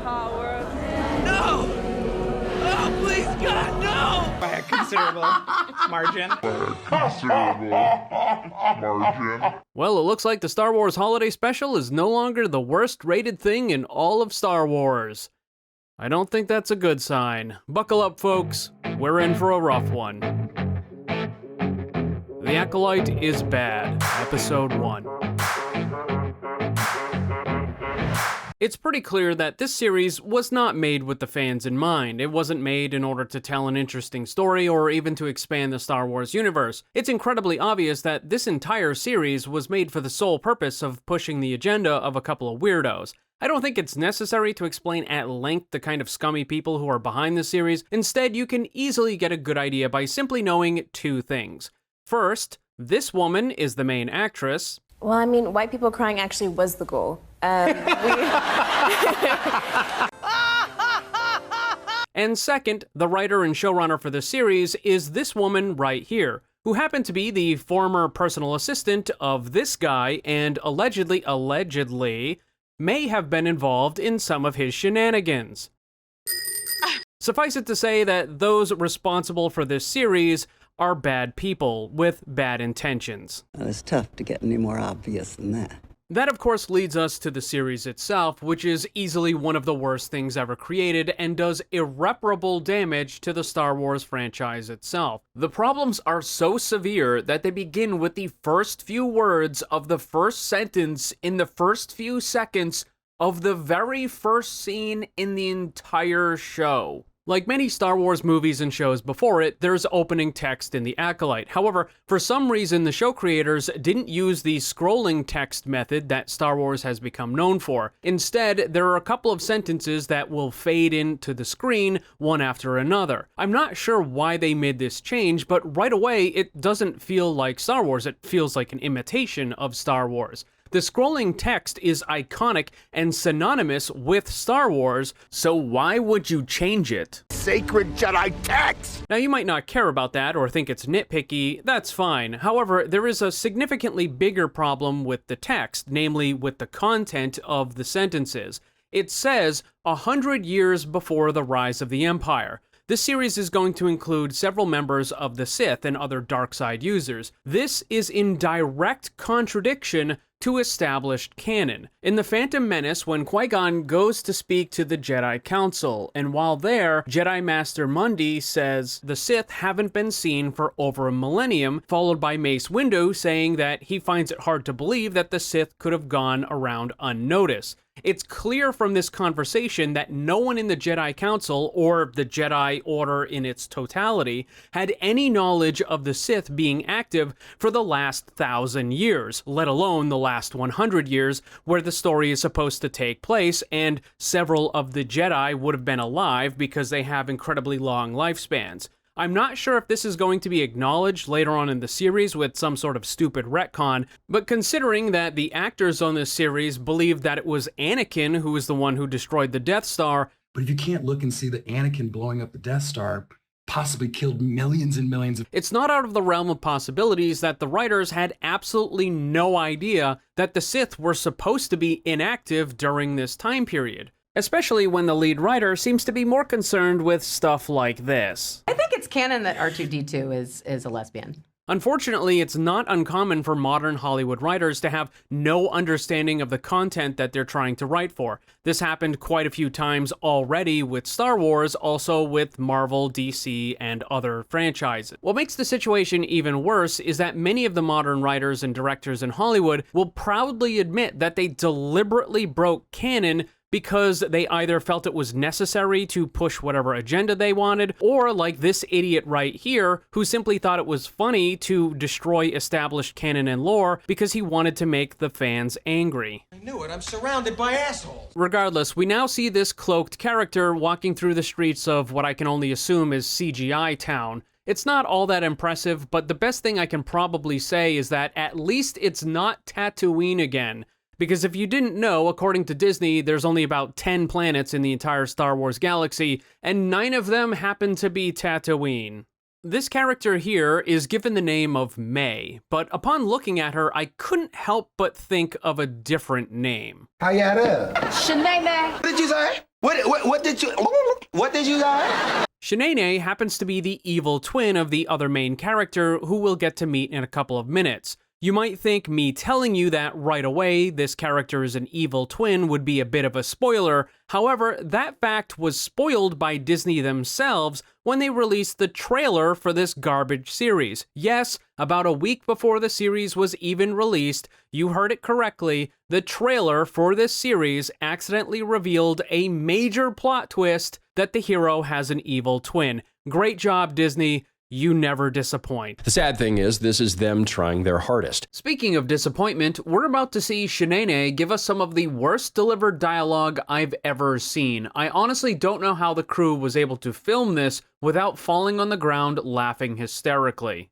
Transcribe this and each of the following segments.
power. No! Oh, please, God, no! By a considerable margin. Well, it looks like the Star Wars Holiday Special is no longer the worst rated thing in all of Star Wars. I don't think that's a good sign. Buckle up, folks. We're in for a rough one. The Acolyte is Bad, Episode 1. It's pretty clear that this series was not made with the fans in mind. It wasn't made in order to tell an interesting story or even to expand the Star Wars universe. It's incredibly obvious that this entire series was made for the sole purpose of pushing the agenda of a couple of weirdos. I don't think it's necessary to explain at length the kind of scummy people who are behind the series. Instead, you can easily get a good idea by simply knowing two things. First, this woman is the main actress. Well, I mean, white people crying actually was the goal. And second, the writer and showrunner for the series is this woman right here, who happened to be the former personal assistant of this guy and allegedly, may have been involved in some of his shenanigans. Suffice it to say that those responsible for this series are bad people with bad intentions. Well, it's tough to get any more obvious than that. That, of course, leads us to the series itself, which is easily one of the worst things ever created and does irreparable damage to the Star Wars franchise itself. The problems are so severe that they begin with the first few words of the first sentence in the first few seconds of the very first scene in the entire show. Like many Star Wars movies and shows before it, there's opening text in The Acolyte. However, for some reason, the show creators didn't use the scrolling text method that Star Wars has become known for. Instead, there are a couple of sentences that will fade into the screen one after another. I'm not sure why they made this change, but right away, it doesn't feel like Star Wars. It feels like an imitation of Star Wars. The scrolling text is iconic and synonymous with Star Wars, so why would you change it? Sacred Jedi text! Now, you might not care about that or think it's nitpicky, that's fine. However, there is a significantly bigger problem with the text, namely with the content of the sentences. It says 100 years before the rise of the Empire. This series is going to include several members of the Sith and other dark side users. This is in direct contradiction to established canon. In The Phantom Menace, when Qui-Gon goes to speak to the Jedi Council, and while there, Jedi Master Mundi says the Sith haven't been seen for over a millennium, followed by Mace Windu saying that he finds it hard to believe that the Sith could have gone around unnoticed. It's clear from this conversation that no one in the Jedi Council, or the Jedi Order in its totality, had any knowledge of the Sith being active for the last 1,000 years, let alone the last 100 years where the story is supposed to take place, and several of the Jedi would have been alive because they have incredibly long lifespans. I'm not sure if this is going to be acknowledged later on in the series with some sort of stupid retcon, but considering that the actors on this series believe that it was Anakin who was the one who destroyed the Death Star. But if you can't look and see that Anakin blowing up the Death Star possibly killed millions and millions of... It's not out of the realm of possibilities that the writers had absolutely no idea that the Sith were supposed to be inactive during this time period. Especially when the lead writer seems to be more concerned with stuff like this. I think it's canon that R2-D2 is a lesbian. Unfortunately, it's not uncommon for modern Hollywood writers to have no understanding of the content that they're trying to write for. This happened quite a few times already with Star Wars, also with Marvel, DC, and other franchises. What makes the situation even worse is that many of the modern writers and directors in Hollywood will proudly admit that they deliberately broke canon because they either felt it was necessary to push whatever agenda they wanted, or like this idiot right here, who simply thought it was funny to destroy established canon and lore because he wanted to make the fans angry. I knew it, I'm surrounded by assholes. Regardless, we now see this cloaked character walking through the streets of what I can only assume is CGI town. It's not all that impressive, but the best thing I can probably say is that at least it's not Tatooine again. Because if you didn't know, according to Disney, there's only about 10 planets in the entire Star Wars galaxy, and 9 of them happen to be Tatooine. This character here is given the name of May, but upon looking at her, I couldn't help but think of a different name. How ya doing? Shanae. What did you say? What did you guys? Shanae happens to be the evil twin of the other main character, who we'll get to meet in a couple of minutes. You might think me telling you that right away this character is an evil twin would be a bit of a spoiler. However, that fact was spoiled by Disney themselves when they released the trailer for this garbage series. Yes, about a week before the series was even released, you heard it correctly, the trailer for this series accidentally revealed a major plot twist that the hero has an evil twin. Great job, Disney. You never disappoint. The sad thing is, this is them trying their hardest. Speaking of disappointment, we're about to see Shanae give us some of the worst delivered dialogue I've ever seen. I honestly don't know how the crew was able to film this without falling on the ground laughing hysterically.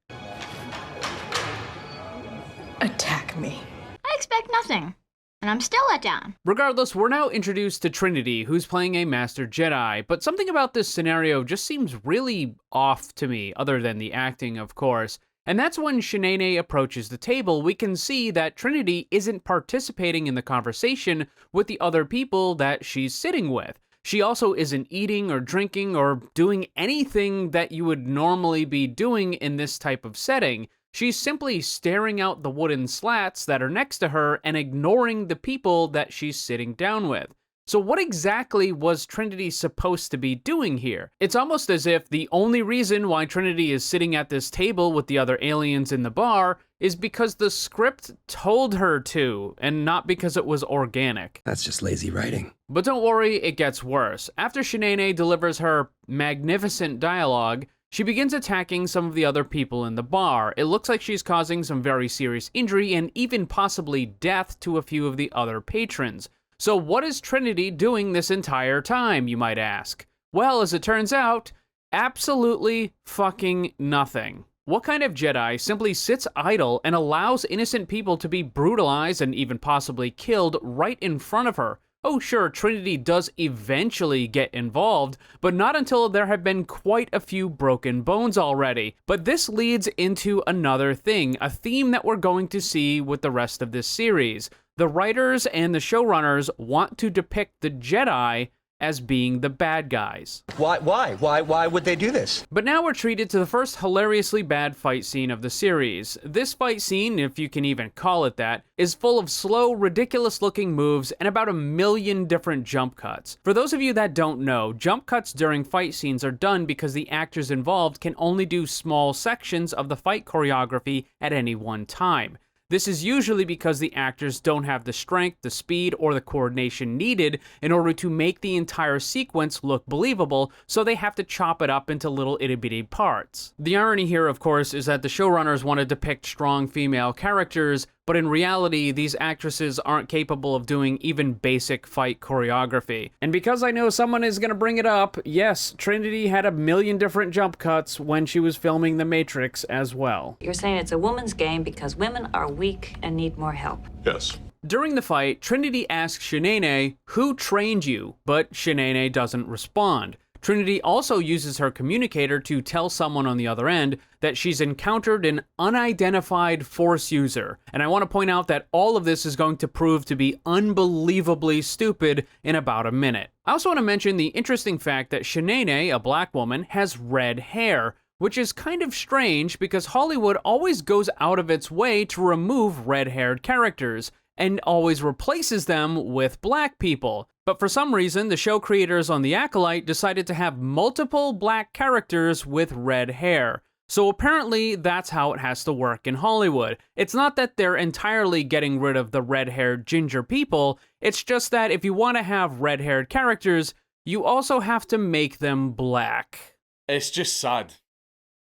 Attack me. I expect nothing, and I'm still let down. Regardless, we're now introduced to Trinity, who's playing a Master Jedi, but something about this scenario just seems really off to me, other than the acting, of course. And that's when Shanae approaches the table, we can see that Trinity isn't participating in the conversation with the other people that she's sitting with. She also isn't eating or drinking or doing anything that you would normally be doing in this type of setting. She's simply staring out the wooden slats that are next to her and ignoring the people that she's sitting down with. So what exactly was Trinity supposed to be doing here? It's almost as if the only reason why Trinity is sitting at this table with the other aliens in the bar is because the script told her to, and not because it was organic. That's just lazy writing. But don't worry, it gets worse. After Shanae delivers her magnificent dialogue, she begins attacking some of the other people in the bar. It looks like she's causing some very serious injury and even possibly death to a few of the other patrons. So what is Trinity doing this entire time, you might ask? Well, as it turns out, absolutely fucking nothing. What kind of Jedi simply sits idle and allows innocent people to be brutalized and even possibly killed right in front of her? Oh sure, Trinity does eventually get involved, but not until there have been quite a few broken bones already. But this leads into another thing, a theme that we're going to see with the rest of this series. The writers and the showrunners want to depict the Jedi as being the bad guys. Why would they do this? But now we're treated to the first hilariously bad fight scene of the series. This fight scene, if you can even call it that, is full of slow, ridiculous-looking moves and about 1 million different jump cuts. For those of you that don't know, jump cuts during fight scenes are done because the actors involved can only do small sections of the fight choreography at any one time. This is usually because the actors don't have the strength, the speed, or the coordination needed in order to make the entire sequence look believable, so they have to chop it up into little itty-bitty parts. The irony here, of course, is that the showrunners want to depict strong female characters, but in reality, these actresses aren't capable of doing even basic fight choreography. And because I know someone is going to bring it up, yes, Trinity had 1 million different jump cuts when she was filming The Matrix as well. You're saying it's a woman's game because women are weak and need more help. Yes. During the fight, Trinity asks Shanae, "Who trained you?" But Shanae doesn't respond. Trinity also uses her communicator to tell someone on the other end that she's encountered an unidentified Force user. And I want to point out that all of this is going to prove to be unbelievably stupid in about a minute. I also want to mention the interesting fact that Shanae, a black woman, has red hair, which is kind of strange because Hollywood always goes out of its way to remove red-haired characters and always replaces them with black people. But for some reason, the show creators on The Acolyte decided to have multiple black characters with red hair. So apparently that's how it has to work in Hollywood. It's not that they're entirely getting rid of the red-haired ginger people, it's just that if you want to have red-haired characters, you also have to make them black. It's just sad.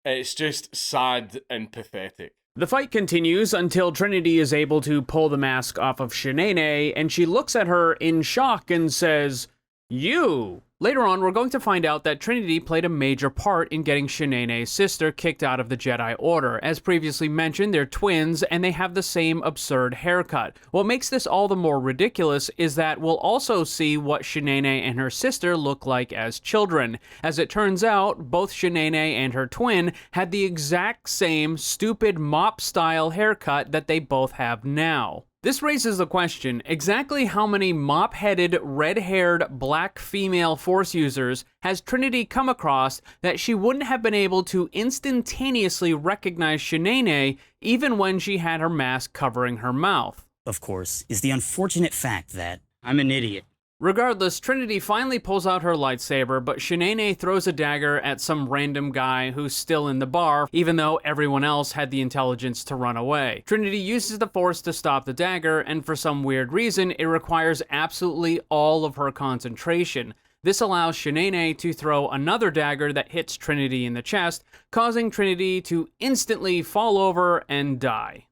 It's just sad and pathetic. The fight continues until Trinity is able to pull the mask off of Shanae, and she looks at her in shock and says, "You!" Later on, we're going to find out that Trinity played a major part in getting Shanae's sister kicked out of the Jedi Order. As previously mentioned, they're twins, and they have the same absurd haircut. What makes this all the more ridiculous is that we'll also see what Shanae and her sister look like as children. As it turns out, both Shanae and her twin had the exact same stupid mop-style haircut that they both have now. This raises the question, exactly how many mop-headed, red-haired, black female Force users has Trinity come across that she wouldn't have been able to instantaneously recognize Shanae even when she had her mask covering her mouth? Of course, is the unfortunate fact that I'm an idiot. Regardless, Trinity finally pulls out her lightsaber, but Shanae throws a dagger at some random guy who's still in the bar, even though everyone else had the intelligence to run away. Trinity uses the Force to stop the dagger, and for some weird reason, it requires absolutely all of her concentration. This allows Shanae to throw another dagger that hits Trinity in the chest, causing Trinity to instantly fall over and die.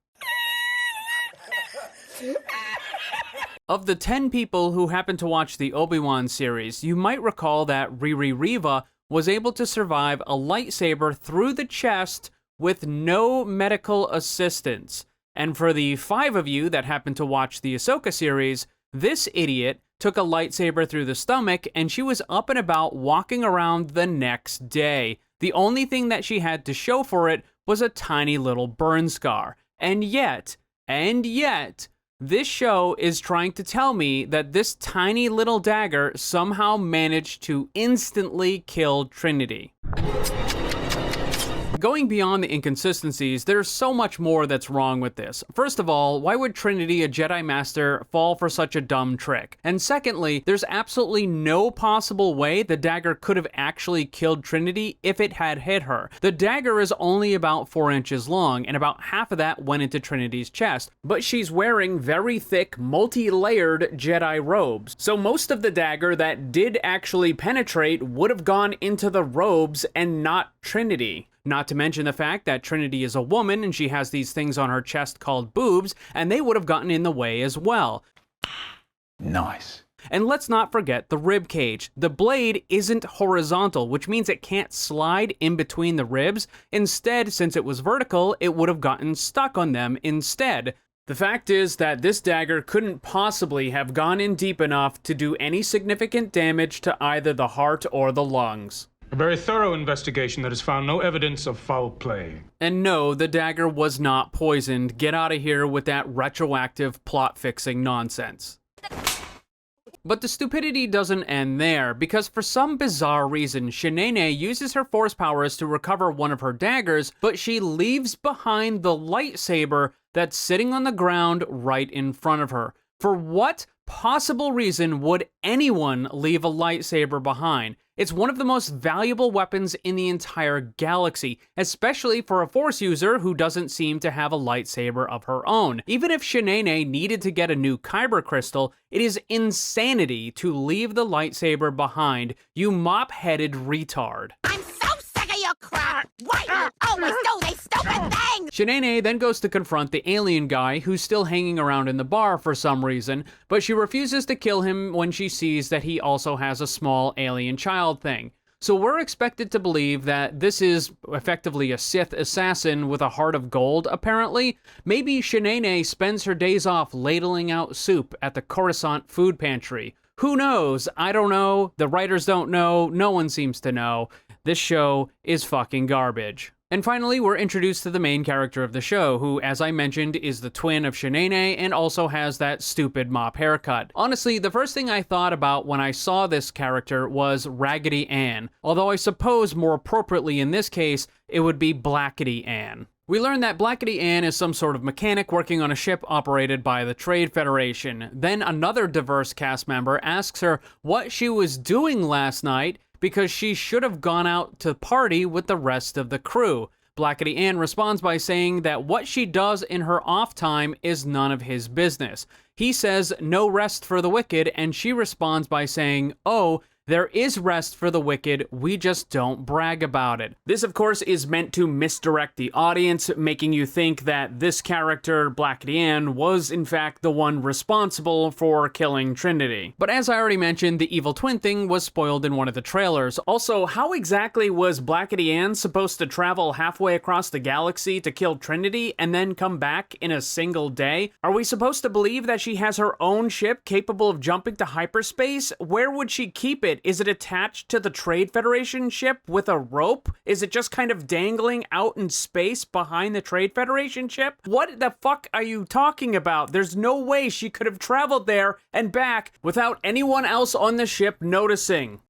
Of the 10 people who happened to watch the Obi-Wan series, you might recall that Riri Riva was able to survive a lightsaber through the chest with no medical assistance. And for the 5 of you that happened to watch the Ahsoka series, this idiot took a lightsaber through the stomach and she was up and about walking around the next day. The only thing that she had to show for it was a tiny little burn scar. And yet, this show is trying to tell me that this tiny little dagger somehow managed to instantly kill Trinity. Going beyond the inconsistencies, there's so much more that's wrong with this. First of all, why would Trinity, a Jedi Master, fall for such a dumb trick? And secondly, there's absolutely no possible way the dagger could have actually killed Trinity if it had hit her. The dagger is only about 4 inches long, and about half of that went into Trinity's chest, but she's wearing very thick, multi-layered Jedi robes. So most of the dagger that did actually penetrate would have gone into the robes and not Trinity. Not to mention the fact that Trinity is a woman and she has these things on her chest called boobs, and they would have gotten in the way as well. Nice. And let's not forget the rib cage. The blade isn't horizontal, which means it can't slide in between the ribs. Instead, since it was vertical, it would have gotten stuck on them instead. The fact is that this dagger couldn't possibly have gone in deep enough to do any significant damage to either the heart or the lungs. A very thorough investigation that has found no evidence of foul play. And no, the dagger was not poisoned. Get out of here with that retroactive plot-fixing nonsense. But the stupidity doesn't end there, because for some bizarre reason, Shanae uses her Force powers to recover one of her daggers, but she leaves behind the lightsaber that's sitting on the ground right in front of her. For what possible reason would anyone leave a lightsaber behind? It's one of the most valuable weapons in the entire galaxy, especially for a Force user who doesn't seem to have a lightsaber of her own. Even if Shanae needed to get a new kyber crystal, it is insanity to leave the lightsaber behind, you mop-headed retard. I'm so sick of your crap! Why do you always do these stupid things? Shanae then goes to confront the alien guy who's still hanging around in the bar for some reason, but she refuses to kill him when she sees that he also has a small alien child thing. So we're expected to believe that this is effectively a Sith assassin with a heart of gold, apparently. Maybe Shanae spends her days off ladling out soup at the Coruscant food pantry. Who knows? I don't know. The writers don't know. No one seems to know. This show is fucking garbage. And finally, we're introduced to the main character of the show, who, as I mentioned, is the twin of Shanae and also has that stupid mop haircut. Honestly, the first thing I thought about when I saw this character was Raggedy Ann, although I suppose more appropriately in this case, it would be Blackety Ann. We learn that Blackety Ann is some sort of mechanic working on a ship operated by the Trade Federation. Then another diverse cast member asks her what she was doing last night because she should have gone out to party with the rest of the crew. Blackety Ann responds by saying that what she does in her off time is none of his business. He says no rest for the wicked, and she responds by saying, "Oh, there is rest for the wicked, we just don't brag about it." This, of course, is meant to misdirect the audience, making you think that this character, Blackety Ann, was in fact the one responsible for killing Trinity. But as I already mentioned, the evil twin thing was spoiled in one of the trailers. Also, how exactly was Blackety Ann supposed to travel halfway across the galaxy to kill Trinity and then come back in a single day? Are we supposed to believe that she has her own ship capable of jumping to hyperspace? Where would she keep it it? Is it attached to the Trade Federation ship with a rope? Is it just kind of dangling out in space behind the Trade Federation ship? What the fuck are you talking about? There's no way she could have traveled there and back without anyone else on the ship noticing.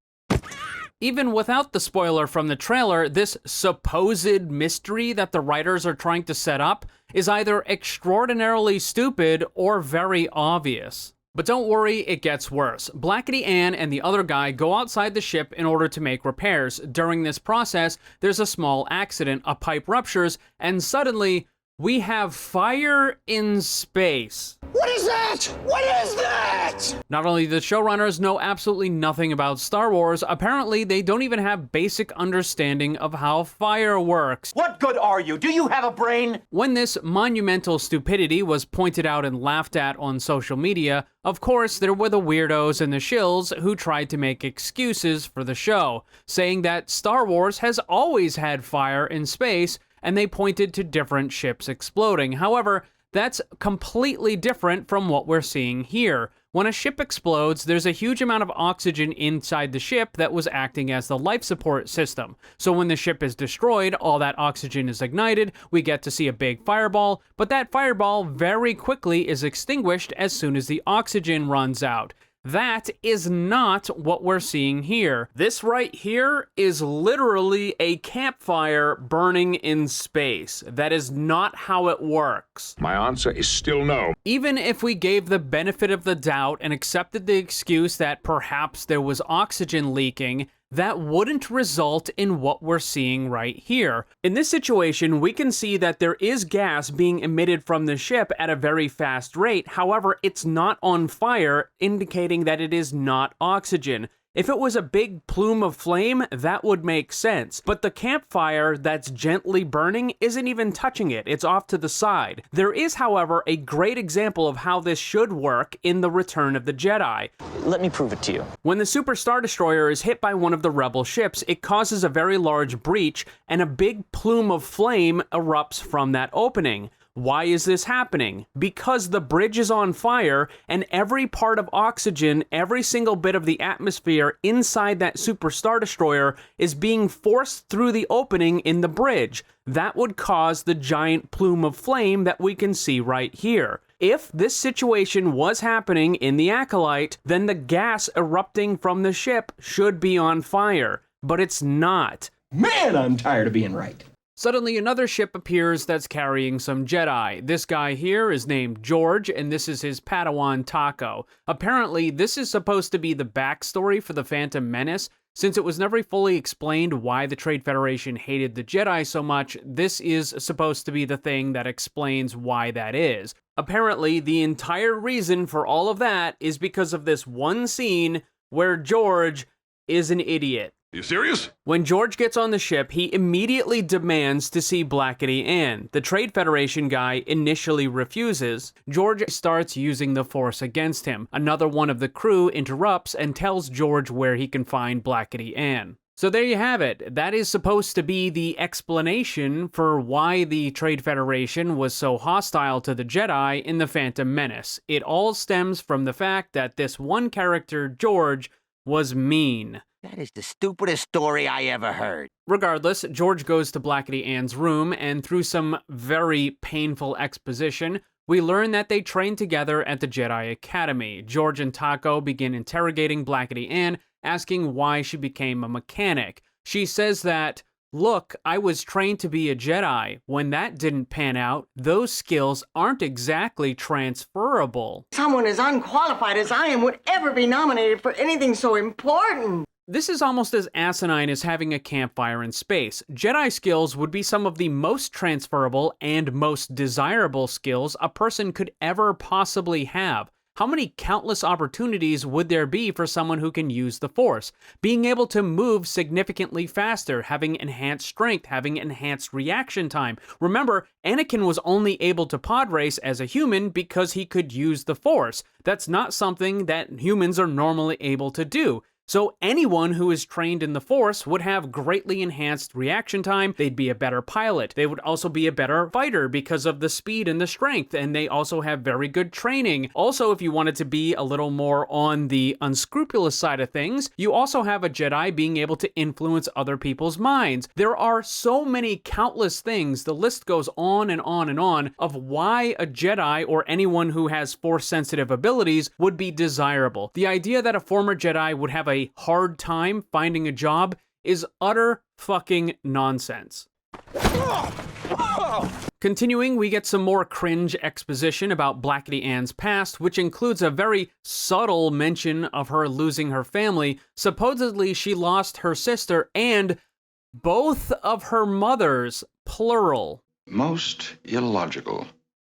Even without the spoiler from the trailer, this supposed mystery that the writers are trying to set up is either extraordinarily stupid or very obvious. But don't worry, it gets worse. Blackety Ann and the other guy go outside the ship in order to make repairs. During this process, there's a small accident, a pipe ruptures, and suddenly, we have fire in space. What is that? What is that? Not only do the showrunners know absolutely nothing about Star Wars, apparently they don't even have basic understanding of how fire works. What good are you? Do you have a brain? When this monumental stupidity was pointed out and laughed at on social media, of course there were the weirdos and the shills who tried to make excuses for the show, saying that Star Wars has always had fire in space, and they pointed to different ships exploding. However, that's completely different from what we're seeing here. When a ship explodes, there's a huge amount of oxygen inside the ship that was acting as the life support system. So when the ship is destroyed, all that oxygen is ignited, we get to see a big fireball, but that fireball very quickly is extinguished as soon as the oxygen runs out. That is not what we're seeing here. This right here is literally a campfire burning in space. That is not how it works. My answer is still no. Even if we gave the benefit of the doubt and accepted the excuse that perhaps there was oxygen leaking, that wouldn't result in what we're seeing right here. In this situation, we can see that there is gas being emitted from the ship at a very fast rate. However, it's not on fire, indicating that it is not oxygen. If it was a big plume of flame, that would make sense. But the campfire that's gently burning isn't even touching it. It's off to the side. There is, however, a great example of how this should work in The Return of the Jedi. Let me prove it to you. When the Super Star Destroyer is hit by one of the Rebel ships, it causes a very large breach, and a big plume of flame erupts from that opening. Why is this happening? Because the bridge is on fire, and every part of oxygen, every single bit of the atmosphere inside that Super Star Destroyer is being forced through the opening in the bridge. That would cause the giant plume of flame that we can see right here. If this situation was happening in the Acolyte, then the gas erupting from the ship should be on fire, but it's not. Man, I'm tired of being right. Suddenly another ship appears that's carrying some Jedi. This guy here is named George, and this is his Padawan Taco. Apparently, this is supposed to be the backstory for the Phantom Menace. Since it was never fully explained why the Trade Federation hated the Jedi so much, this is supposed to be the thing that explains why that is. Apparently, the entire reason for all of that is because of this one scene where George is an idiot. You serious? When George gets on the ship, he immediately demands to see Blackety Ann. The Trade Federation guy initially refuses. George starts using the Force against him. Another one of the crew interrupts and tells George where he can find Blackety Ann. So there you have it. That is supposed to be the explanation for why the Trade Federation was so hostile to the Jedi in The Phantom Menace. It all stems from the fact that this one character, George, was mean. That is the stupidest story I ever heard. Regardless, George goes to Blackety Ann's room, and through some very painful exposition, we learn that they trained together at the Jedi Academy. George and Taco begin interrogating Blackety Ann, asking why she became a mechanic. She says that, "Look, I was trained to be a Jedi. When that didn't pan out, those skills aren't exactly transferable." Someone as unqualified as I am would ever be nominated for anything so important. This is almost as asinine as having a campfire in space. Jedi skills would be some of the most transferable and most desirable skills a person could ever possibly have. How many countless opportunities would there be for someone who can use the Force? Being able to move significantly faster, having enhanced strength, having enhanced reaction time. Remember, Anakin was only able to pod race as a human because he could use the Force. That's not something that humans are normally able to do. So anyone who is trained in the Force would have greatly enhanced reaction time. They'd be a better pilot. They would also be a better fighter because of the speed and the strength, and they also have very good training. Also, if you wanted to be a little more on the unscrupulous side of things, you also have a Jedi being able to influence other people's minds. There are so many countless things, the list goes on and on and on, of why a Jedi or anyone who has Force-sensitive abilities would be desirable. The idea that a former Jedi would have a hard time finding a job is utter fucking nonsense. Continuing, we get some more cringe exposition about Blackity Ann's past, which includes a very subtle mention of her losing her family. Supposedly, she lost her sister and both of her mothers, plural. Most illogical.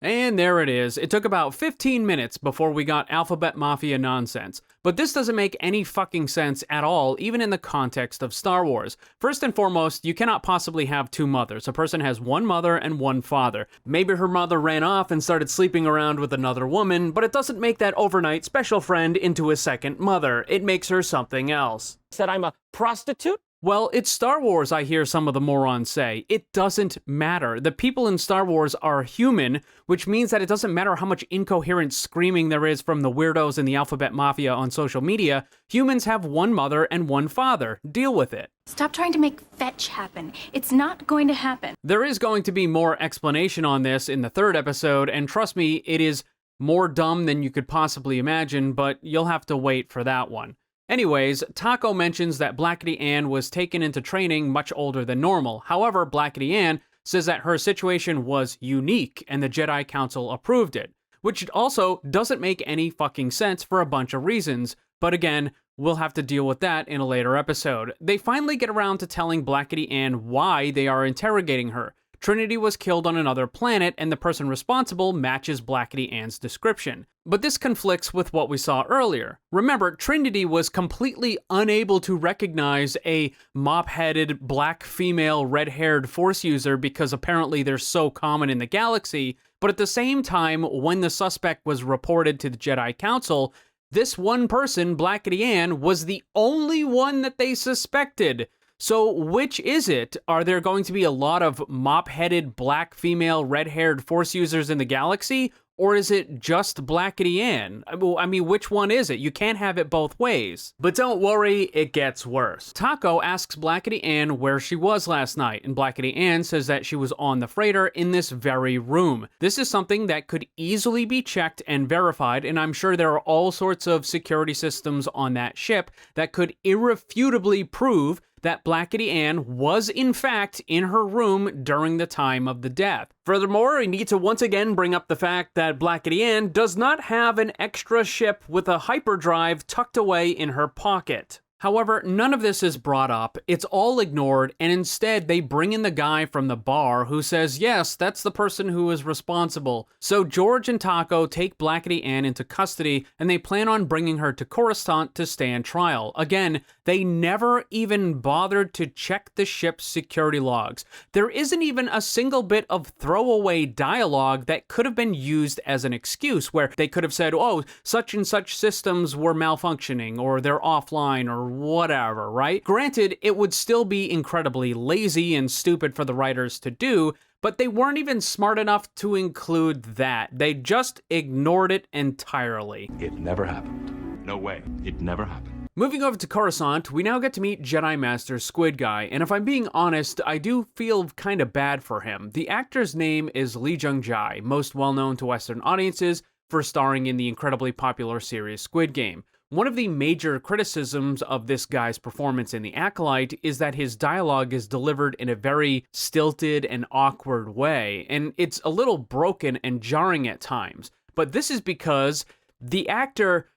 And there it is. It took about 15 minutes before we got Alphabet Mafia nonsense. But this doesn't make any fucking sense at all, even in the context of Star Wars. First and foremost, you cannot possibly have two mothers. A person has one mother and one father. Maybe her mother ran off and started sleeping around with another woman, but it doesn't make that overnight special friend into a second mother. It makes her something else. Said I'm a prostitute? Well, it's Star Wars, I hear some of the morons say. It doesn't matter. The people in Star Wars are human, which means that it doesn't matter how much incoherent screaming there is from the weirdos in the Alphabet Mafia on social media. Humans have one mother and one father. Deal with it. Stop trying to make fetch happen. It's not going to happen. There is going to be more explanation on this in the third episode, and trust me, it is more dumb than you could possibly imagine, but you'll have to wait for that one. Anyways, Taco mentions that Blackity Ann was taken into training much older than normal. However, Blackity Ann says that her situation was unique and the Jedi Council approved it, which also doesn't make any fucking sense for a bunch of reasons. But again, we'll have to deal with that in a later episode. They finally get around to telling Blackity Ann why they are interrogating her. Trinity was killed on another planet, and the person responsible matches Blackity Ann's description. But this conflicts with what we saw earlier. Remember, Trinity was completely unable to recognize a mop-headed, black female, red-haired Force user because apparently they're so common in the galaxy, but at the same time, when the suspect was reported to the Jedi Council, this one person, Blackity Ann, was the only one that they suspected. So which is it? Are there going to be a lot of mop-headed, black female, red-haired Force users in the galaxy? Or is it just Blackity Ann? I mean, which one is it? You can't have it both ways. But don't worry, it gets worse. Taco asks Blackity Ann where she was last night, and Blackity Ann says that she was on the freighter in this very room. This is something that could easily be checked and verified, and I'm sure there are all sorts of security systems on that ship that could irrefutably prove that Blackity Ann was in fact in her room during the time of the death. Furthermore, I need to once again bring up the fact that Blackity Ann does not have an extra ship with a hyperdrive tucked away in her pocket. However, none of this is brought up, it's all ignored, and instead they bring in the guy from the bar who says, yes, that's the person who is responsible. So George and Taco take Blackity Ann into custody, and they plan on bringing her to Coruscant to stand trial. Again, they never even bothered to check the ship's security logs. There isn't even a single bit of throwaway dialogue that could have been used as an excuse, where they could have said, oh, such and such systems were malfunctioning, or they're offline, or whatever, right? Granted, it would still be incredibly lazy and stupid for the writers to do, but they weren't even smart enough to include that. They just ignored it entirely. It never happened. No way. It never happened. Moving over to Coruscant, we now get to meet Jedi Master Squid Guy, and if I'm being honest, I do feel kind of bad for him. The actor's name is Lee Jung-jae, most well known to Western audiences for starring in the incredibly popular series Squid Game. One of the major criticisms of this guy's performance in The Acolyte is that his dialogue is delivered in a very stilted and awkward way, and it's a little broken and jarring at times. But this is because the actor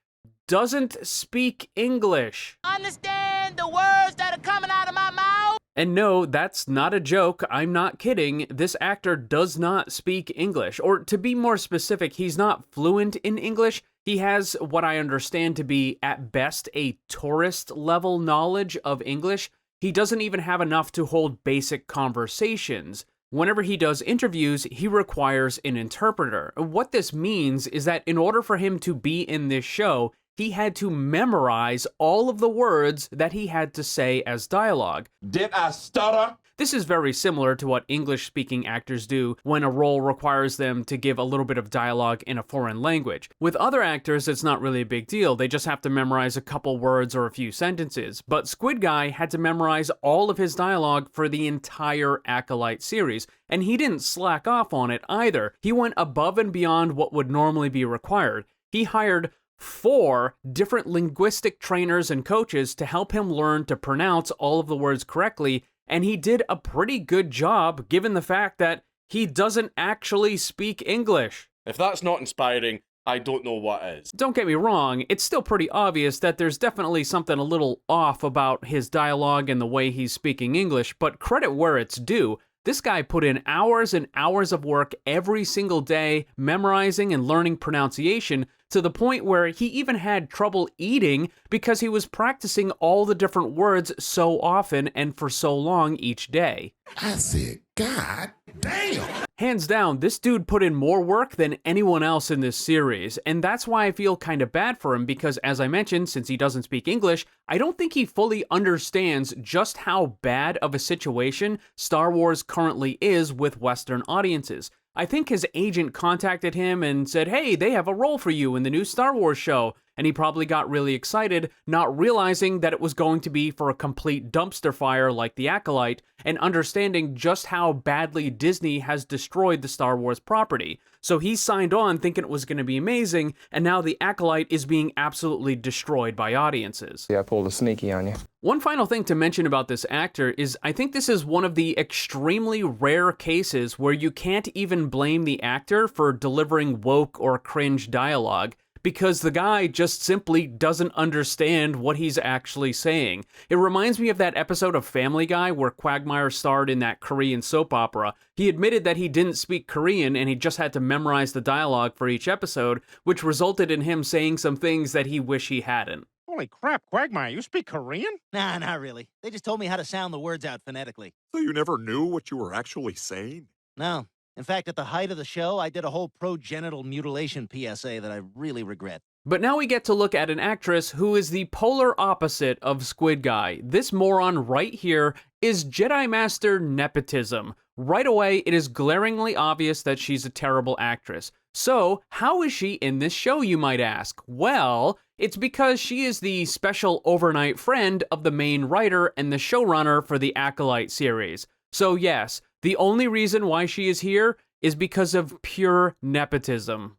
doesn't speak English. Understand the words that are coming out of my mouth? And no, that's not a joke. I'm not kidding. This actor does not speak English. Or to be more specific, he's not fluent in English. He has what I understand to be, at best, a tourist-level knowledge of English. He doesn't even have enough to hold basic conversations. Whenever he does interviews, he requires an interpreter. What this means is that in order for him to be in this show, he had to memorize all of the words that he had to say as dialogue. Did I stutter? This is very similar to what English-speaking actors do when a role requires them to give a little bit of dialogue in a foreign language. With other actors, it's not really a big deal. They just have to memorize a couple words or a few sentences. But Squid Guy had to memorize all of his dialogue for the entire Acolyte series, and he didn't slack off on it either. He went above and beyond what would normally be required. He hired 4 different linguistic trainers and coaches to help him learn to pronounce all of the words correctly, and he did a pretty good job given the fact that he doesn't actually speak English. If that's not inspiring, I don't know what is. Don't get me wrong, it's still pretty obvious that there's definitely something a little off about his dialogue and the way he's speaking English, but credit where it's due. This guy put in hours and hours of work every single day, memorizing and learning pronunciation to the point where he even had trouble eating because he was practicing all the different words so often and for so long each day. I said, God damn! Hands down, this dude put in more work than anyone else in this series, and that's why I feel kind of bad for him because, as I mentioned, since he doesn't speak English, I don't think he fully understands just how bad of a situation Star Wars currently is with Western audiences. I think his agent contacted him and said, hey, they have a role for you in the new Star Wars show, and he probably got really excited, not realizing that it was going to be for a complete dumpster fire like The Acolyte, and understanding just how badly Disney has destroyed the Star Wars property. So he signed on thinking it was going to be amazing, and now The Acolyte is being absolutely destroyed by audiences. Yeah, I pulled a sneaky on you. One final thing to mention about this actor is I think this is one of the extremely rare cases where you can't even blame the actor for delivering woke or cringe dialogue, because the guy just simply doesn't understand what he's actually saying. It reminds me of that episode of Family Guy where Quagmire starred in that Korean soap opera. He admitted that he didn't speak Korean and he just had to memorize the dialogue for each episode, which resulted in him saying some things that he wished he hadn't. Holy crap, Quagmire, you speak Korean? Nah, not really. They just told me how to sound the words out phonetically. So you never knew what you were actually saying? No. In fact, at the height of the show, I did a whole pro-genital mutilation PSA that I really regret. But now we get to look at an actress who is the polar opposite of Squid Guy. This moron right here is Jedi Master nepotism. Right away, it is glaringly obvious that she's a terrible actress. So, how is she in this show, you might ask? Well, it's because she is the special overnight friend of the main writer and the showrunner for the Acolyte series. So yes, the only reason why she is here is because of pure nepotism.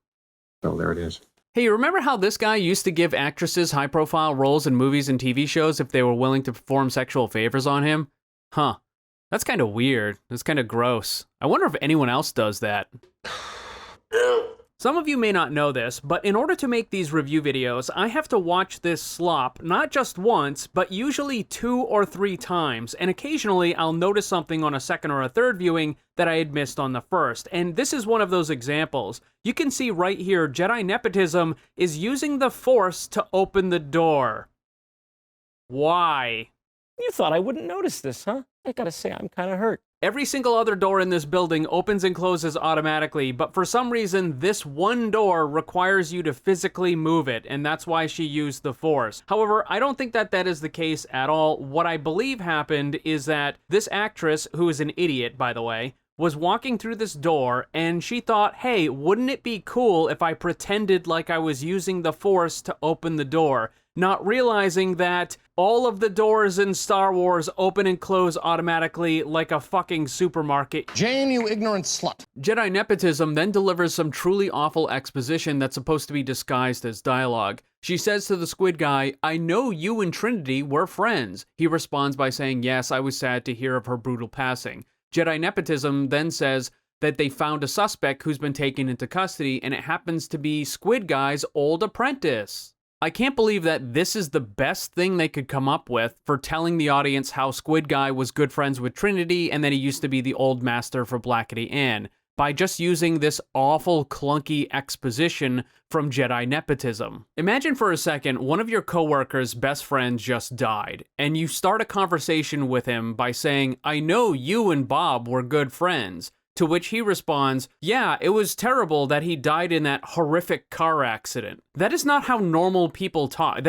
Oh, there it is. Hey, remember how this guy used to give actresses high-profile roles in movies and TV shows if they were willing to perform sexual favors on him? Huh. That's kind of weird. That's kind of gross. I wonder if anyone else does that. Some of you may not know this, but in order to make these review videos, I have to watch this slop not just once, but usually 2 or 3 times, and occasionally I'll notice something on a second or a third viewing that I had missed on the first, and this is one of those examples. You can see right here, Jedi nepotism is using the Force to open the door. Why? You thought I wouldn't notice this, huh? I gotta say, I'm kind of hurt. Every single other door in this building opens and closes automatically, but for some reason, this one door requires you to physically move it, and that's why she used the Force. However, I don't think that that is the case at all. What I believe happened is that this actress, who is an idiot, by the way, was walking through this door, and she thought, hey, wouldn't it be cool if I pretended like I was using the Force to open the door? Not realizing that all of the doors in Star Wars open and close automatically like a fucking supermarket. Jane, you ignorant slut. Jedi nepotism then delivers some truly awful exposition that's supposed to be disguised as dialogue. She says to the Squid Guy, I know you and Trinity were friends. He responds by saying, yes, I was sad to hear of her brutal passing. Jedi nepotism then says that they found a suspect who's been taken into custody, and it happens to be Squid Guy's old apprentice. I can't believe that this is the best thing they could come up with for telling the audience how Squid Guy was good friends with Trinity and that he used to be the old master for Blackety Ann, by just using this awful clunky exposition from Jedi nepotism. Imagine for a second one of your coworkers' best friends just died, and you start a conversation with him by saying, I know you and Bob were good friends. To which he responds, yeah, it was terrible that he died in that horrific car accident. That is not how normal people talk.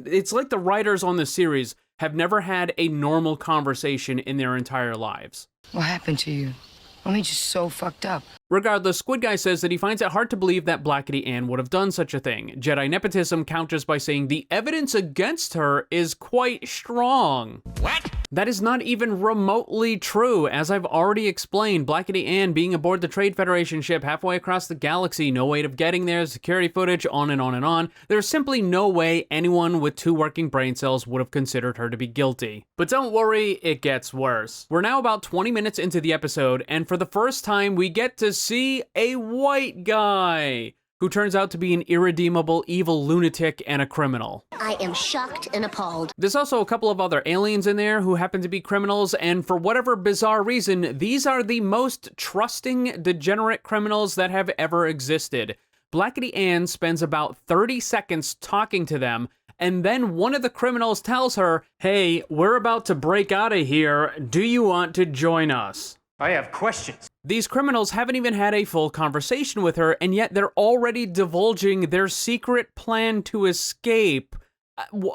It's like the writers on the series have never had a normal conversation in their entire lives. What happened to you? What made you so fucked up? Regardless, Squid Guy says that he finds it hard to believe that Blackety Ann would have done such a thing. Jedi Nepotism counters by saying the evidence against her is quite strong. What? That is not even remotely true. As I've already explained, Blackety Ann being aboard the Trade Federation ship halfway across the galaxy, no way of getting there, security footage, on and on and on. There's simply no way anyone with 2 working brain cells would have considered her to be guilty. But don't worry, it gets worse. We're now about 20 minutes into the episode, and for the first time, we get to see a white guy who turns out to be an irredeemable evil lunatic and a criminal. I am shocked and appalled. There's also a couple of other aliens in there who happen to be criminals, and for whatever bizarre reason, these are the most trusting, degenerate criminals that have ever existed. Blackety Ann spends about 30 seconds talking to them, and then one of the criminals tells her, hey, we're about to break out of here. Do you want to join us? I have questions. These criminals haven't even had a full conversation with her, and yet they're already divulging their secret plan to escape.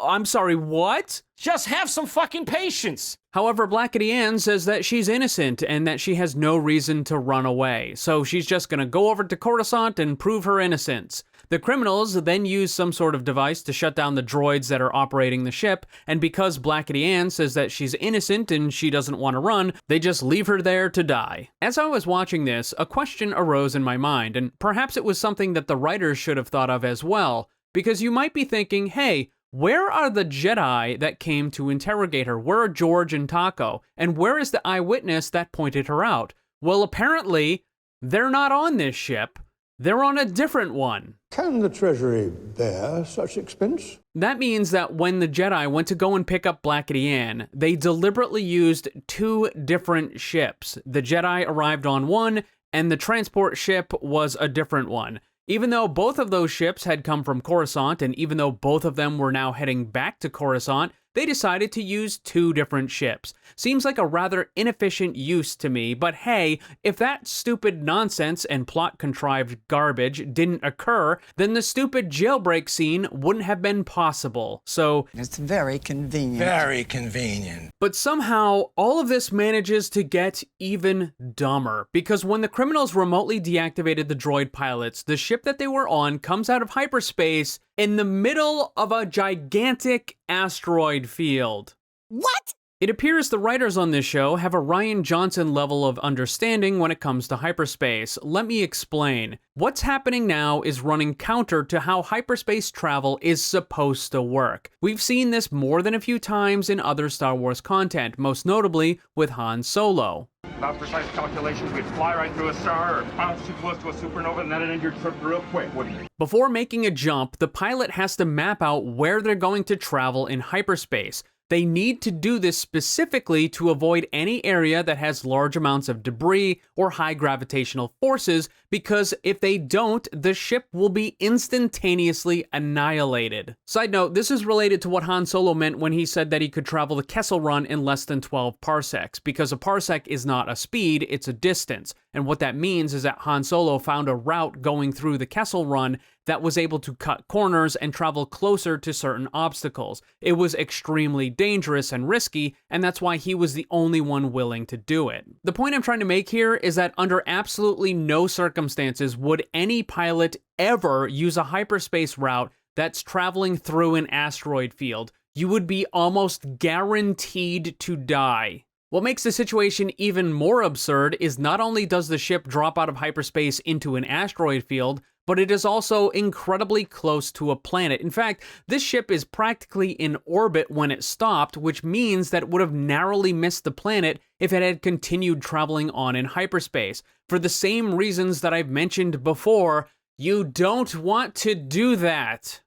I'm sorry, what? Just have some fucking patience. However, Blackety Ann says that she's innocent and that she has no reason to run away, so she's just gonna go over to Coruscant and prove her innocence. The criminals then use some sort of device to shut down the droids that are operating the ship, and because Blackety Ann says that she's innocent and she doesn't want to run, they just leave her there to die. As I was watching this, a question arose in my mind, and perhaps it was something that the writers should have thought of as well, because you might be thinking, hey, where are the Jedi that came to interrogate her? Where are George and Taco? And where is the eyewitness that pointed her out? Well, apparently, they're not on this ship. They're on a different one. Can the Treasury bear such expense? That means that when the Jedi went to go and pick up Blackety Ann, they deliberately used 2 different ships. The Jedi arrived on one, and the transport ship was a different one. Even though both of those ships had come from Coruscant, and even though both of them were now heading back to Coruscant, they decided to use 2 different ships. Seems like a rather inefficient use to me, but hey, if that stupid nonsense and plot-contrived garbage didn't occur, then the stupid jailbreak scene wouldn't have been possible. So it's very convenient. Very convenient. But somehow, all of this manages to get even dumber, because when the criminals remotely deactivated the droid pilots, the ship that they were on comes out of hyperspace in the middle of a gigantic asteroid field. What? It appears the writers on this show have a Rian Johnson level of understanding when it comes to hyperspace. Let me explain. What's happening now is running counter to how hyperspace travel is supposed to work. We've seen this more than a few times in other Star Wars content, most notably with Han Solo. Without precise calculations, we'd fly right through a star or bounce too close to a supernova and that'd end your trip real quick, wouldn't it? Before making a jump, the pilot has to map out where they're going to travel in hyperspace. They need to do this specifically to avoid any area that has large amounts of debris or high gravitational forces, because if they don't, the ship will be instantaneously annihilated. Side note, this is related to what Han Solo meant when he said that he could travel the Kessel Run in less than 12 parsecs, because a parsec is not a speed, it's a distance. And what that means is that Han Solo found a route going through the Kessel Run that was able to cut corners and travel closer to certain obstacles. It was extremely dangerous and risky, and that's why he was the only one willing to do it. The point I'm trying to make here is that under absolutely no circumstances would any pilot ever use a hyperspace route that's traveling through an asteroid field. You would be almost guaranteed to die. What makes the situation even more absurd is not only does the ship drop out of hyperspace into an asteroid field, but it is also incredibly close to a planet. In fact, this ship is practically in orbit when it stopped, which means that it would have narrowly missed the planet if it had continued traveling on in hyperspace. For the same reasons that I've mentioned before, you don't want to do that.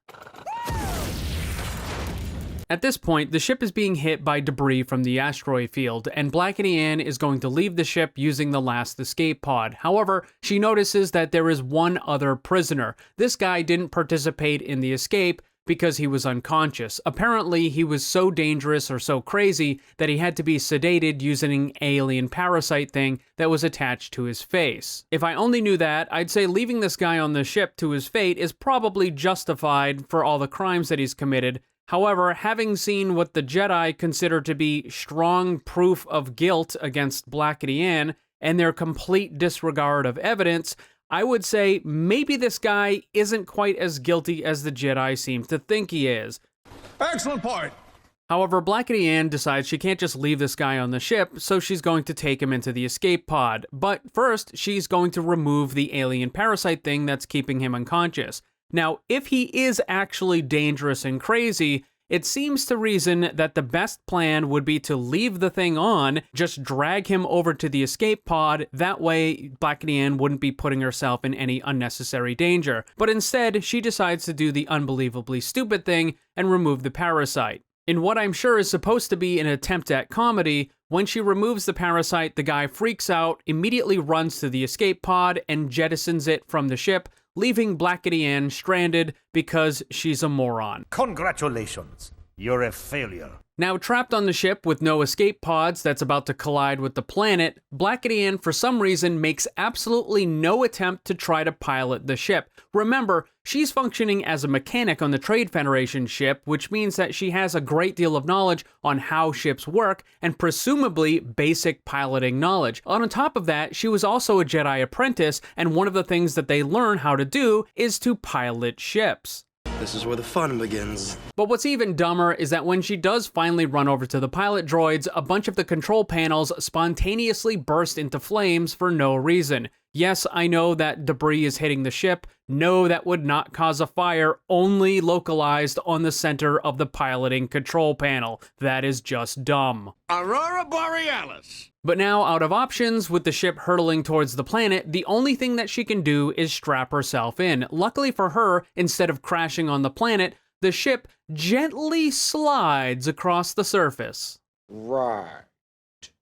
At this point, the ship is being hit by debris from the asteroid field, and Blackety Ann is going to leave the ship using the last escape pod. However, she notices that there is one other prisoner. This guy didn't participate in the escape, because he was unconscious. Apparently, he was so dangerous or so crazy that he had to be sedated using an alien parasite thing that was attached to his face. If I only knew that, I'd say leaving this guy on the ship to his fate is probably justified for all the crimes that he's committed. However, having seen what the Jedi consider to be strong proof of guilt against Blackety Ann and their complete disregard of evidence, I would say maybe this guy isn't quite as guilty as the Jedi seem to think he is. Excellent point. However, Blackety Ann decides she can't just leave this guy on the ship, so she's going to take him into the escape pod. But first, she's going to remove the alien parasite thing that's keeping him unconscious. Now, if he is actually dangerous and crazy, it seems to reason that the best plan would be to leave the thing on, just drag him over to the escape pod, that way Blackety Ann wouldn't be putting herself in any unnecessary danger. But instead, she decides to do the unbelievably stupid thing and remove the parasite. In what I'm sure is supposed to be an attempt at comedy, when she removes the parasite, the guy freaks out, immediately runs to the escape pod, and jettisons it from the ship, leaving Blackety Ann stranded because she's a moron. Congratulations, you're a failure. Now, trapped on the ship with no escape pods that's about to collide with the planet, Blackety Ann, for some reason, makes absolutely no attempt to try to pilot the ship. Remember, she's functioning as a mechanic on the Trade Federation ship, which means that she has a great deal of knowledge on how ships work, and presumably basic piloting knowledge. On top of that, she was also a Jedi apprentice, and one of the things that they learn how to do is to pilot ships. This is where the fun begins. But what's even dumber is that when she does finally run over to the pilot droids, a bunch of the control panels spontaneously burst into flames for no reason. Yes, I know that debris is hitting the ship. No, that would not cause a fire, only localized on the center of the piloting control panel. That is just dumb. Aurora Borealis. But now, out of options, with the ship hurtling towards the planet, the only thing that she can do is strap herself in. Luckily for her, instead of crashing on the planet, the ship gently slides across the surface. Right.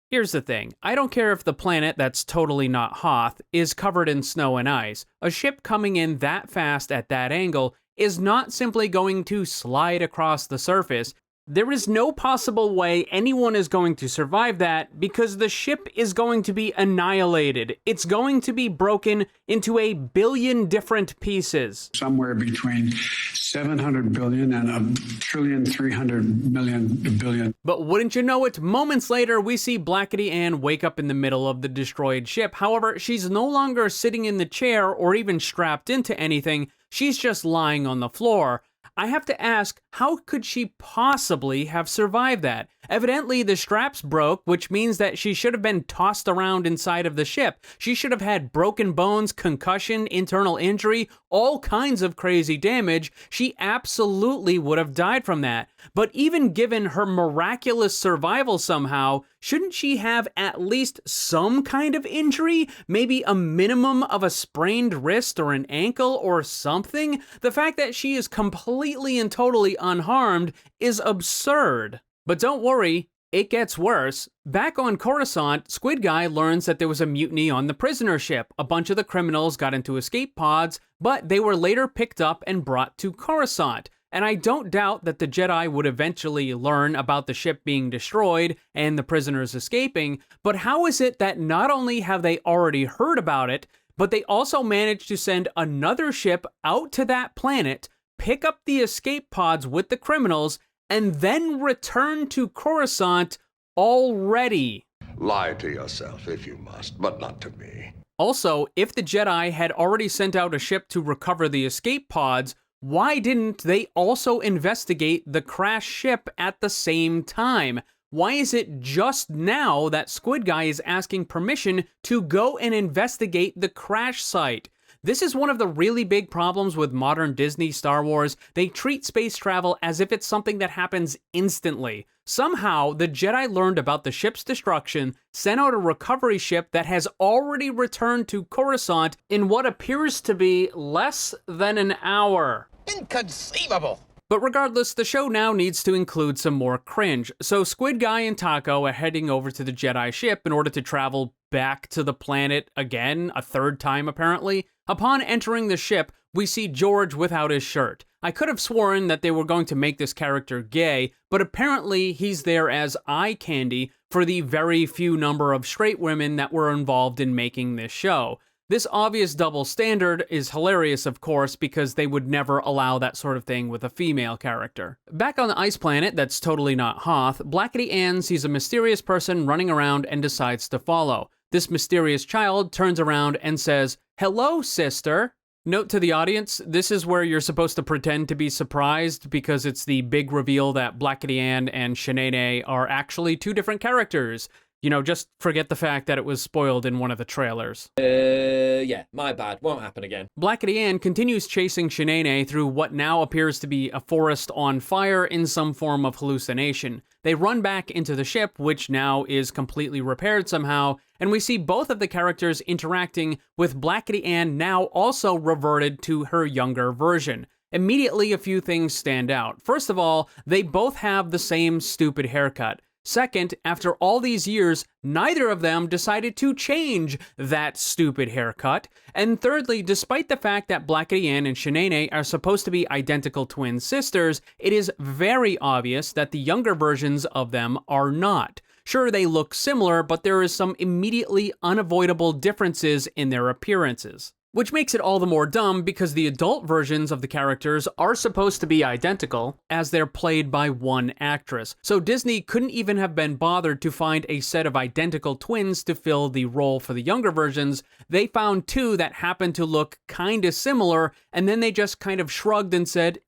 Here's the thing, I don't care if the planet that's totally not Hoth is covered in snow and ice. A ship coming in that fast at that angle is not simply going to slide across the surface. There is no possible way anyone is going to survive that because the ship is going to be annihilated. It's going to be broken into a billion different pieces. Somewhere between 700 billion and 1,300,000,000 billion. But wouldn't you know it, moments later we see Blackety Ann wake up in the middle of the destroyed ship. However, she's no longer sitting in the chair or even strapped into anything. She's just lying on the floor. I have to ask, how could she possibly have survived that? Evidently, the straps broke, which means that she should have been tossed around inside of the ship. She should have had broken bones, concussion, internal injury, all kinds of crazy damage. She absolutely would have died from that. But even given her miraculous survival somehow, shouldn't she have at least some kind of injury? Maybe a minimum of a sprained wrist or an ankle or something? The fact that she is completely and totally unharmed is absurd. But don't worry, it gets worse. Back on Coruscant, Squid Guy learns that there was a mutiny on the prisoner ship. A bunch of the criminals got into escape pods, but they were later picked up and brought to Coruscant. And I don't doubt that the Jedi would eventually learn about the ship being destroyed and the prisoners escaping, but how is it that not only have they already heard about it, but they also managed to send another ship out to that planet, pick up the escape pods with the criminals, and then return to Coruscant already? Lie to yourself if you must, but not to me. Also, if the Jedi had already sent out a ship to recover the escape pods, why didn't they also investigate the crashed ship at the same time? Why is it just now that Squid Guy is asking permission to go and investigate the crash site? This is one of the really big problems with modern Disney Star Wars. They treat space travel as if it's something that happens instantly. Somehow, the Jedi learned about the ship's destruction, sent out a recovery ship that has already returned to Coruscant in what appears to be less than an hour. Inconceivable. But regardless, the show now needs to include some more cringe. So Squid Guy and Taco are heading over to the Jedi ship in order to travel back to the planet again, a third time apparently. Upon entering the ship, we see George without his shirt. I could have sworn that they were going to make this character gay, but apparently he's there as eye candy for the very few number of straight women that were involved in making this show. This obvious double standard is hilarious, of course, because they would never allow that sort of thing with a female character. Back on the ice planet that's totally not Hoth, Blackety Ann sees a mysterious person running around and decides to follow. This mysterious child turns around and says, "Hello, sister." Note to the audience, this is where you're supposed to pretend to be surprised because it's the big reveal that Blackety Ann and Shanae are actually two different characters. You know, just forget the fact that it was spoiled in one of the trailers. Yeah, my bad. Won't happen again. Blackety Ann continues chasing Shanae through what now appears to be a forest on fire in some form of hallucination. They run back into the ship, which now is completely repaired somehow, and we see both of the characters interacting with Blackety Ann now also reverted to her younger version. Immediately, a few things stand out. First of all, they both have the same stupid haircut. Second, after all these years, neither of them decided to change that stupid haircut. And thirdly, despite the fact that Blackety Ann and Shanae are supposed to be identical twin sisters, it is very obvious that the younger versions of them are not. Sure, they look similar, but there is some immediately unavoidable differences in their appearances. Which makes it all the more dumb because the adult versions of the characters are supposed to be identical, as they're played by one actress. So Disney couldn't even have been bothered to find a set of identical twins to fill the role for the younger versions. They found two that happened to look kinda similar, and then they just kind of shrugged and said,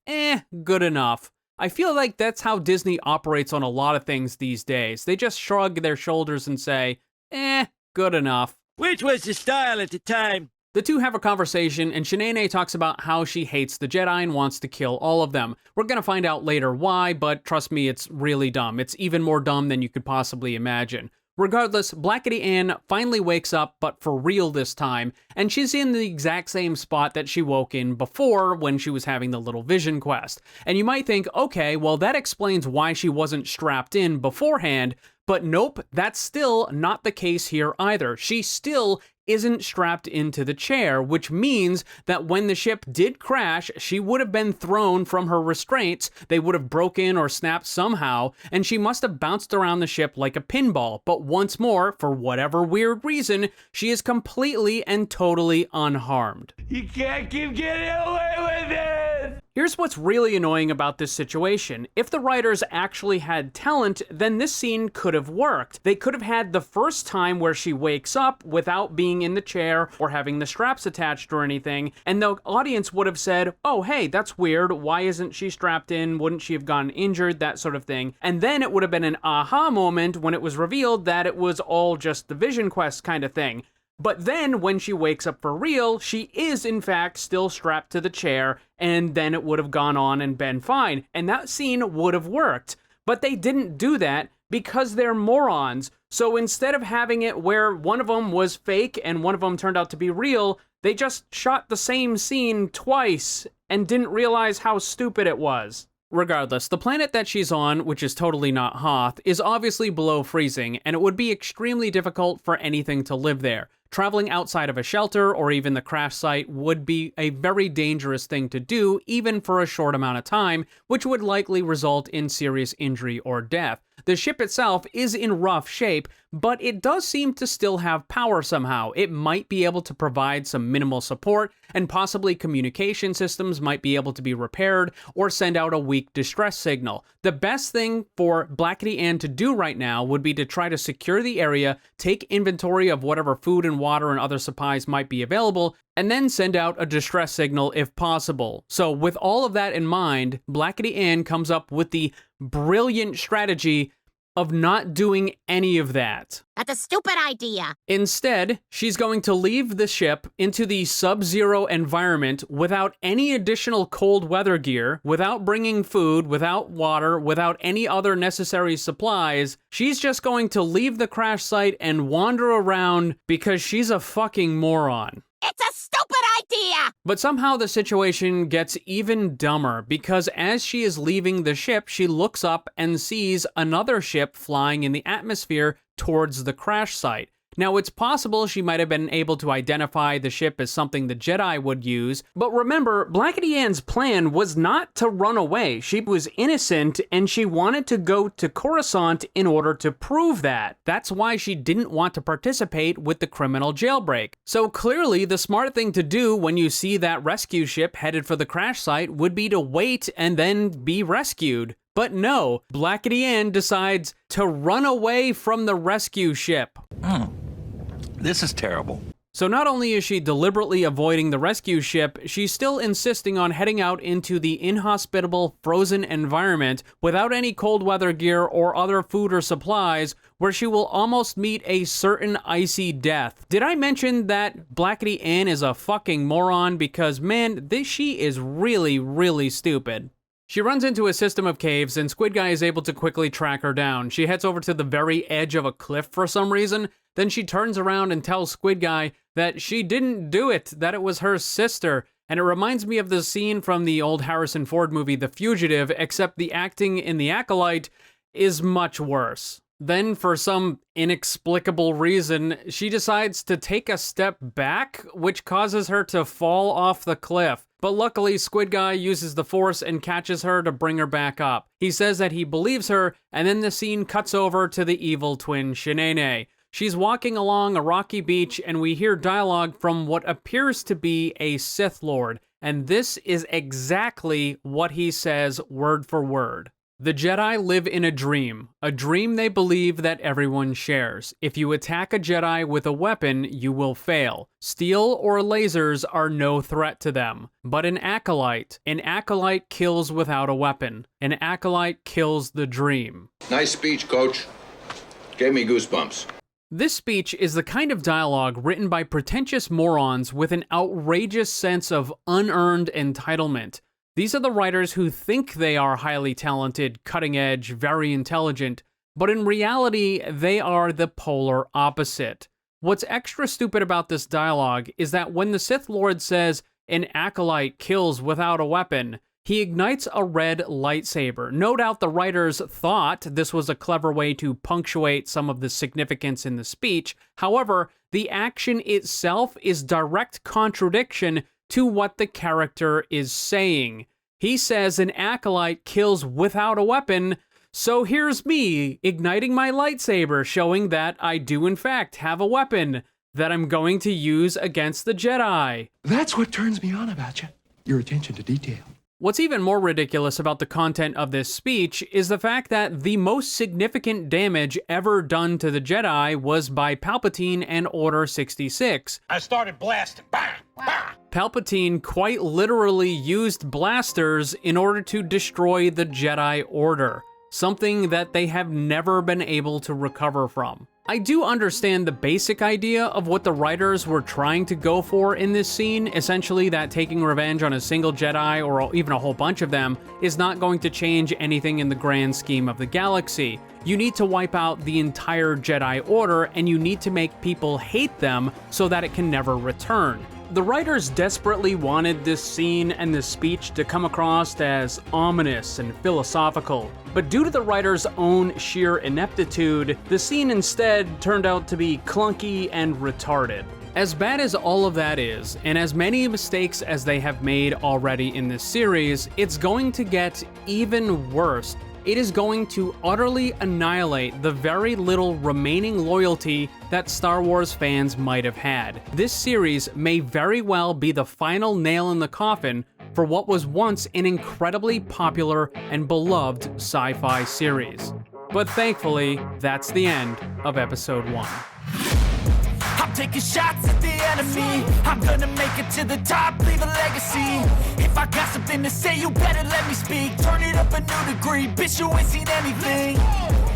good enough. I feel like that's how Disney operates on a lot of things these days. They just shrug their shoulders and say, good enough. Which was the style at the time? The two have a conversation, and Shanae talks about how she hates the Jedi and wants to kill all of them. We're gonna find out later why, but trust me, it's really dumb. It's even more dumb than you could possibly imagine. Regardless, Blackety Ann finally wakes up, but for real this time, and she's in the exact same spot that she woke in before when she was having the little vision quest. And you might think, okay, well that explains why she wasn't strapped in beforehand, but nope, that's still not the case here either. She still isn't strapped into the chair, which means that when the ship did crash, she would have been thrown from her restraints, they would have broken or snapped somehow, and she must have bounced around the ship like a pinball. But once more, for whatever weird reason, she is completely and totally unharmed. You can't keep getting away with it! Here's what's really annoying about this situation. If the writers actually had talent, then this scene could have worked. They could have had the first time where she wakes up without being in the chair or having the straps attached or anything, and the audience would have said, oh hey, that's weird, why isn't she strapped in, wouldn't she have gotten injured, that sort of thing. And then it would have been an aha moment when it was revealed that it was all just the vision quest kind of thing. But then, when she wakes up for real, she is in fact still strapped to the chair, and then it would have gone on and been fine, and that scene would have worked. But they didn't do that because they're morons. So instead of having it where one of them was fake and one of them turned out to be real, they just shot the same scene twice and didn't realize how stupid it was. Regardless, the planet that she's on, which is totally not Hoth, is obviously below freezing, and it would be extremely difficult for anything to live there. Traveling outside of a shelter or even the crash site would be a very dangerous thing to do, even for a short amount of time, which would likely result in serious injury or death. The ship itself is in rough shape, but it does seem to still have power somehow. It might be able to provide some minimal support, and possibly communication systems might be able to be repaired or send out a weak distress signal. The best thing for Blackety Ann to do right now would be to try to secure the area, take inventory of whatever food and water and other supplies might be available, and then send out a distress signal if possible. So with all of that in mind, Blackety Ann comes up with the brilliant strategy of not doing any of that. That's a stupid idea. Instead, she's going to leave the ship into the sub-zero environment without any additional cold weather gear, without bringing food, without water, without any other necessary supplies. She's just going to leave the crash site and wander around because she's a fucking moron. It's a stupid idea! idea! But somehow the situation gets even dumber because as she is leaving the ship, she looks up and sees another ship flying in the atmosphere towards the crash site. Now, it's possible she might have been able to identify the ship as something the Jedi would use, but remember, Blackety Ann's plan was not to run away. She was innocent, and she wanted to go to Coruscant in order to prove that. That's why she didn't want to participate with the criminal jailbreak. So clearly, the smart thing to do when you see that rescue ship headed for the crash site would be to wait and then be rescued. But no, Blackety Ann decides to run away from the rescue ship. This is terrible. So not only is she deliberately avoiding the rescue ship, she's still insisting on heading out into the inhospitable, frozen environment without any cold weather gear or other food or supplies, where she will almost meet a certain icy death. Did I mention that Blackety Ann is a fucking moron? Because man, she is really, really stupid. She runs into a system of caves, and Squid Guy is able to quickly track her down. She heads over to the very edge of a cliff for some reason, then she turns around and tells Squid Guy that she didn't do it, that it was her sister. And it reminds me of the scene from the old Harrison Ford movie, The Fugitive, except the acting in The Acolyte is much worse. Then, for some inexplicable reason, she decides to take a step back, which causes her to fall off the cliff. But luckily, Squid Guy uses the Force and catches her to bring her back up. He says that he believes her, and then the scene cuts over to the evil twin Shanae. She's walking along a rocky beach, and we hear dialogue from what appears to be a Sith Lord. And this is exactly what he says word for word. The Jedi live in a dream they believe that everyone shares. If you attack a Jedi with a weapon, you will fail. Steel or lasers are no threat to them. But an Acolyte kills without a weapon. An Acolyte kills the dream. Nice speech, Coach. Gave me goosebumps. This speech is the kind of dialogue written by pretentious morons with an outrageous sense of unearned entitlement. These are the writers who think they are highly talented, cutting-edge, very intelligent, but in reality, they are the polar opposite. What's extra stupid about this dialogue is that when the Sith Lord says, "An Acolyte kills without a weapon," he ignites a red lightsaber. No doubt the writers thought this was a clever way to punctuate some of the significance in the speech. However, the action itself is direct contradiction to what the character is saying. He says an Acolyte kills without a weapon, so here's me igniting my lightsaber, showing that I do in fact have a weapon that I'm going to use against the Jedi. That's what turns me on about you, your attention to detail. What's even more ridiculous about the content of this speech is the fact that the most significant damage ever done to the Jedi was by Palpatine and Order 66. I started blasting. Bang! Bang! Palpatine quite literally used blasters in order to destroy the Jedi Order, something that they have never been able to recover from. I do understand the basic idea of what the writers were trying to go for in this scene, essentially that taking revenge on a single Jedi, or even a whole bunch of them, is not going to change anything in the grand scheme of the galaxy. You need to wipe out the entire Jedi Order, and you need to make people hate them so that it can never return. The writers desperately wanted this scene and this speech to come across as ominous and philosophical, but due to the writers' own sheer ineptitude, the scene instead turned out to be clunky and retarded. As bad as all of that is, and as many mistakes as they have made already in this series, it's going to get even worse. It is going to utterly annihilate the very little remaining loyalty that Star Wars fans might have had. This series may very well be the final nail in the coffin for what was once an incredibly popular and beloved sci-fi series. But thankfully, that's the end of Episode 1. I'm taking shots at the enemy. I'm gonna make it to the top, leave a legacy. If I got something to say, you better let me speak. Turn it up a new degree, bitch, you ain't seen anything.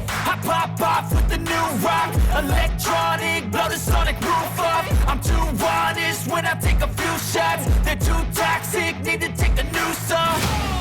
I pop off with the new rock, electronic, blow the sonic roof off. I'm too honest when I take a few shots. They're too toxic, need to take a new song.